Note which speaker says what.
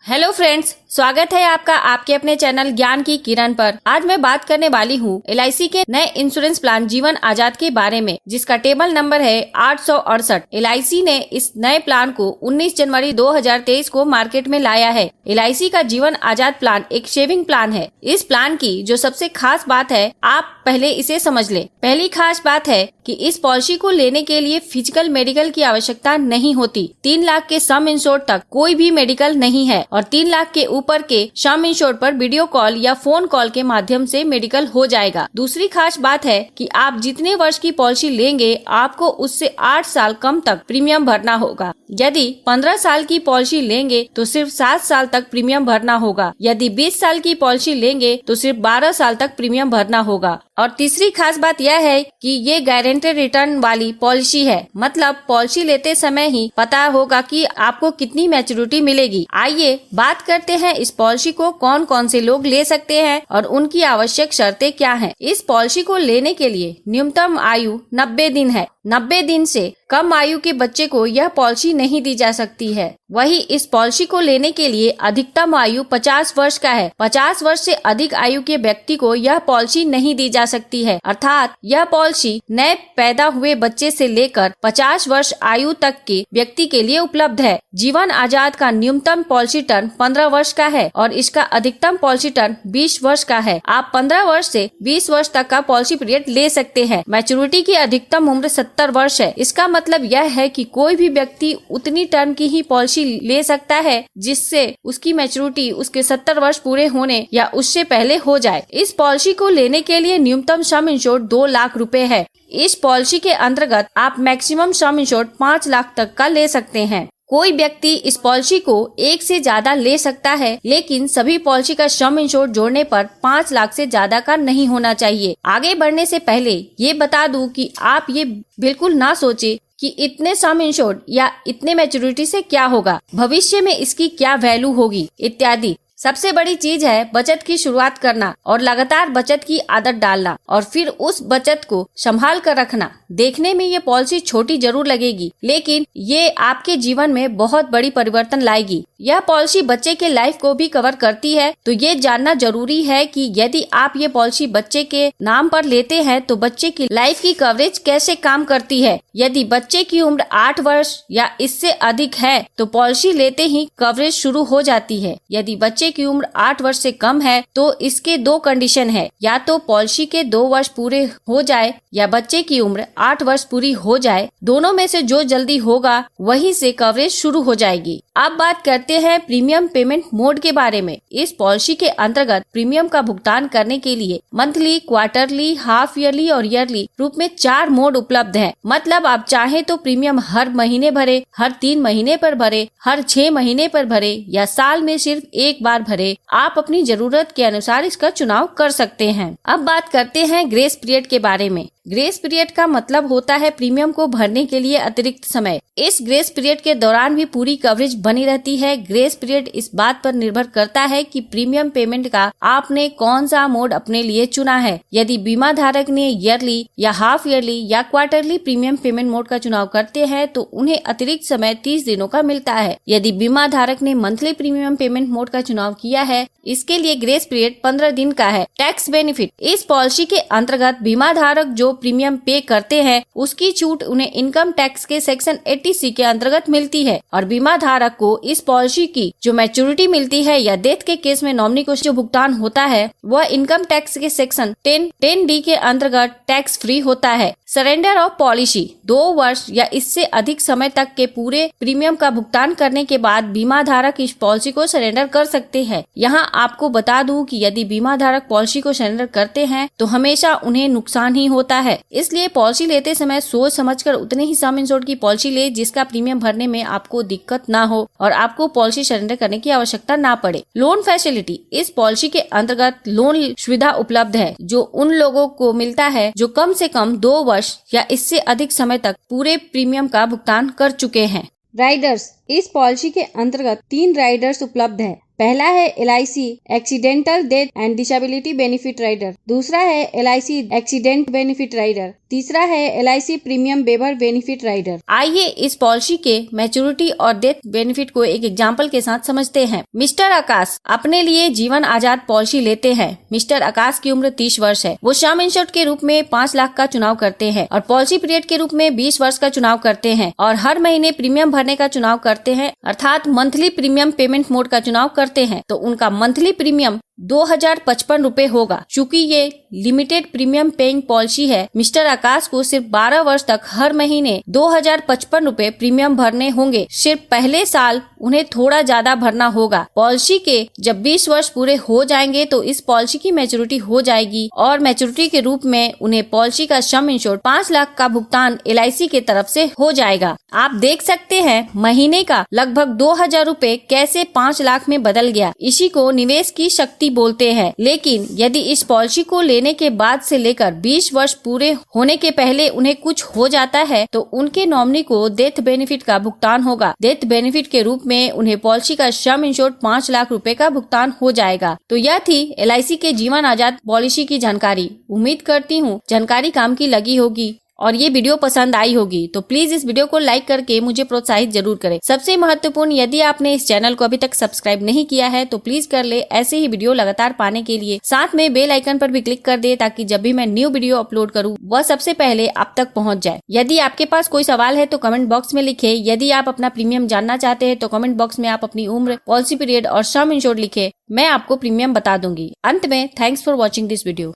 Speaker 1: Hello friends, स्वागत है आपका आपके अपने चैनल ज्ञान की किरण पर। आज मैं बात करने वाली हूँ LIC के नए इंश्योरेंस प्लान जीवन आजाद के बारे में, जिसका टेबल नंबर है 868। LIC ने इस नए प्लान को 19 जनवरी 2023 को मार्केट में लाया है। LIC का जीवन आजाद प्लान एक सेविंग प्लान है। इस प्लान की जो सबसे खास बात है, आप पहले इसे समझ ले। पहली खास बात है कि इस पॉलिसी को लेने के लिए फिजिकल मेडिकल की आवश्यकता नहीं होती। 3 लाख के सम इंश्योर्ड तक कोई भी मेडिकल नहीं है और 3 लाख के ऊपर के सम इंश्योर्ड पर वीडियो कॉल या फोन कॉल के माध्यम से मेडिकल हो जाएगा। दूसरी खास बात है कि आप जितने वर्ष की पॉलिसी लेंगे, आपको उससे 8 साल कम तक प्रीमियम भरना होगा। यदि 15 साल की पॉलिसी लेंगे तो सिर्फ 7 साल तक प्रीमियम भरना होगा। यदि 20 साल की पॉलिसी लेंगे तो सिर्फ 12 साल तक प्रीमियम भरना होगा। और तीसरी खास बात यह है कि ये गारंटेड रिटर्न वाली पॉलिसी है, मतलब पॉलिसी लेते समय ही पता होगा कि आपको कितनी मैच्योरिटी मिलेगी। आइए बात करते हैं इस पॉलिसी को कौन कौन से लोग ले सकते हैं और उनकी आवश्यक शर्तें क्या हैं। इस पॉलिसी को लेने के लिए न्यूनतम आयु 90 दिन है। 90 दिन से कम आयु के बच्चे को यह पॉलिसी नहीं दी जा सकती है। वही इस पॉलिसी को लेने के लिए अधिकतम आयु 50 वर्ष का है। 50 वर्ष से अधिक आयु के व्यक्ति को यह पॉलिसी नहीं दी जा सकती है। अर्थात यह पॉलिसी नए पैदा हुए बच्चे से लेकर 50 वर्ष आयु तक के व्यक्ति के लिए उपलब्ध है। जीवन आजाद का न्यूनतम पॉलिसी टर्म 15 वर्ष का है और इसका अधिकतम पॉलिसी टर्म 20 वर्ष का है। आप 15 वर्ष से 20 वर्ष तक का पॉलिसी पीरियड ले सकते हैं। मैच्योरिटी की अधिकतम उम्र 70 वर्ष है। इसका मतलब यह है कि कोई भी व्यक्ति उतनी टर्म की ही पॉलिसी ले सकता है जिससे उसकी मैच्योरिटी उसके 70 वर्ष पूरे होने या उससे पहले हो जाए। इस पॉलिसी को लेने के लिए न्यूनतम सम इंश्योर्ड 2 लाख रुपए है। इस पॉलिसी के अंतर्गत आप मैक्सिमम सम इंश्योर्ड 5 लाख तक का ले सकते हैं। कोई व्यक्ति इस पॉलिसी को एक से ज्यादा ले सकता है, लेकिन सभी पॉलिसी का सम इंश्योर्ड जोड़ने पर 5 लाख से ज्यादा का नहीं होना चाहिए। आगे बढ़ने से पहले ये बता दूं कि आप ये बिल्कुल ना सोचे कि इतने सम इंश्योर्ड या इतने मैच्योरिटी से क्या होगा, भविष्य में इसकी क्या वैल्यू होगी इत्यादि। सबसे बड़ी चीज है बचत की शुरुआत करना और लगातार बचत की आदत डालना और फिर उस बचत को संभाल कर रखना। देखने में ये पॉलिसी छोटी जरूर लगेगी, लेकिन ये आपके जीवन में बहुत बड़ी परिवर्तन लाएगी। यह पॉलिसी बच्चे के लाइफ को भी कवर करती है, तो ये जानना जरूरी है कि यदि आप ये पॉलिसी बच्चे के नाम पर लेते हैं तो बच्चे की लाइफ की कवरेज कैसे काम करती है। यदि बच्चे की उम्र 8 वर्ष या इससे अधिक है तो पॉलिसी लेते ही कवरेज शुरू हो जाती है। यदि बच्चे की उम्र 8 वर्ष से कम है तो इसके 2 कंडीशन है, या तो पॉलिसी के 2 वर्ष पूरे हो जाए या बच्चे की उम्र 8 वर्ष पूरी हो जाए। दोनों में से जो जल्दी होगा वहीं से कवरेज शुरू हो जाएगी। अब बात करते हैं प्रीमियम पेमेंट मोड के बारे में। इस पॉलिसी के अंतर्गत प्रीमियम का भुगतान करने के लिए मंथली, क्वार्टरली, हाफ ईयरली और ईयरली रूप में 4 मोड उपलब्ध है। मतलब आप चाहे तो प्रीमियम हर महीने भरे, हर 3 महीने पर भरे, हर 6 महीने पर भरे या साल में सिर्फ एक बार भरे। आप अपनी जरूरत के अनुसार इसका चुनाव कर सकते हैं। अब बात करते हैं ग्रेस पीरियड के बारे में। ग्रेस पीरियड का मतलब होता है प्रीमियम को भरने के लिए अतिरिक्त समय। इस ग्रेस पीरियड के दौरान भी पूरी कवरेज बनी रहती है। ग्रेस पीरियड इस बात पर निर्भर करता है कि प्रीमियम पेमेंट का आपने कौन सा मोड अपने लिए चुना है। यदि बीमा धारक ने ईयरली या हाफ ईयरली या क्वार्टरली प्रीमियम पेमेंट मोड का चुनाव करते हैं तो उन्हें अतिरिक्त समय 30 दिनों का मिलता है। यदि बीमा धारक ने मंथली प्रीमियम पेमेंट मोड का चुनाव किया है, इसके लिए ग्रेस पीरियड 15 दिन का है। Tax benefit. इस पॉलिसी के अंतर्गत बीमा धारक जो प्रीमियम पे करते हैं उसकी छूट उन्हें इनकम टैक्स के सेक्शन 80C के अंतर्गत मिलती है और बीमा धारक को इस पॉलिसी की जो मैच्योरिटी मिलती है या डेथ के केस में नॉमिनी को जो भुगतान होता है वह इनकम टैक्स के सेक्शन 10D के अंतर्गत टैक्स फ्री होता है। Surrender of policy. 2 वर्ष या इससे अधिक समय तक के पूरे प्रीमियम का भुगतान करने के बाद बीमा धारक इस पॉलिसी को सरेंडर कर सकते हैं। यहाँ आपको बता दूं कि यदि बीमा धारक पॉलिसी को सरेंडर करते हैं तो हमेशा उन्हें नुकसान ही होता है। इसलिए पॉलिसी लेते समय सोच समझकर उतने ही सम इंश्योर्ड की पॉलिसी ले जिसका प्रीमियम भरने में आपको दिक्कत ना हो और आपको पॉलिसी सरेंडर करने की आवश्यकता ना पड़े। Loan facility. इस पॉलिसी के अंतर्गत लोन सुविधा उपलब्ध है जो उन लोगों को मिलता है जो कम से कम 2 वर्ष या इससे अधिक समय तक पूरे प्रीमियम का भुगतान कर चुके हैं। राइडर्स। इस पॉलिसी के अंतर्गत 3 राइडर्स उपलब्ध है। पहला है LIC accidental death and disability benefit rider. दूसरा है LIC एक्सीडेंट बेनिफिट राइडर तीसरा है LIC premium waiver benefit rider. आइए इस पॉलिसी के मैच्योरिटी और डेथ बेनिफिट को एक एग्जांपल के साथ समझते हैं। मिस्टर आकाश अपने लिए जीवन आजाद पॉलिसी लेते हैं। मिस्टर आकाश की उम्र 30 वर्ष है। वो सम इंश्योर्ड के रूप में 5 लाख का चुनाव करते हैं और पॉलिसी पीरियड के रूप में 20 वर्ष का चुनाव करते हैं और हर महीने प्रीमियम भरने का चुनाव करते हैं, अर्थात मंथली प्रीमियम पेमेंट मोड का चुनाव करते हैं। तो उनका मंथली प्रीमियम 2055 रुपए होगा। चूँकि ये लिमिटेड प्रीमियम पेइंग पॉलिसी है, मिस्टर आकाश को सिर्फ 12 वर्ष तक हर महीने 2055 रुपए प्रीमियम भरने होंगे। सिर्फ पहले साल उन्हें थोड़ा ज्यादा भरना होगा। पॉलिसी के जब 20 वर्ष पूरे हो जाएंगे तो इस पॉलिसी की मैच्योरिटी हो जाएगी और मैच्योरिटी के रूप में उन्हें पॉलिसी का सम इंश्योर्ड 5 लाख का भुगतान LIC के तरफ से हो जाएगा। आप देख सकते हैं महीने का लगभग 2000 रुपए कैसे 5 लाख में बदल गया। इसी को निवेश की शक्ति बोलते हैं। लेकिन यदि इस पॉलिसी को लेने के बाद से लेकर 20 वर्ष पूरे होने के पहले उन्हें कुछ हो जाता है तो उनके नॉमिनी को डेथ बेनिफिट का भुगतान होगा। डेथ बेनिफिट के रूप में उन्हें पॉलिसी का सम इंश्योर्ड 5 लाख रुपए का भुगतान हो जाएगा। तो यह थी LIC के जीवन आजाद पॉलिसी की जानकारी। उम्मीद करती हूँ जानकारी काम की लगी होगी और ये वीडियो पसंद आई होगी। तो प्लीज इस वीडियो को लाइक करके मुझे प्रोत्साहित जरूर करें। सबसे महत्वपूर्ण, यदि आपने इस चैनल को अभी तक सब्सक्राइब नहीं किया है तो प्लीज कर ले। ऐसे ही वीडियो लगातार पाने के लिए साथ में बेल आइकन पर भी क्लिक कर दे ताकि जब भी मैं न्यू वीडियो अपलोड करूँ वह सबसे पहले आप तक पहुँच जाए। यदि आपके पास कोई सवाल है तो कमेंट बॉक्स में लिखे। यदि आप अपना प्रीमियम जानना चाहते हैं तो कमेंट बॉक्स में आप अपनी उम्र, पॉलिसी पीरियड और सम इंश्योर्ड लिखे। मैं आपको प्रीमियम बता दूंगी। अंत में thanks for watching this video.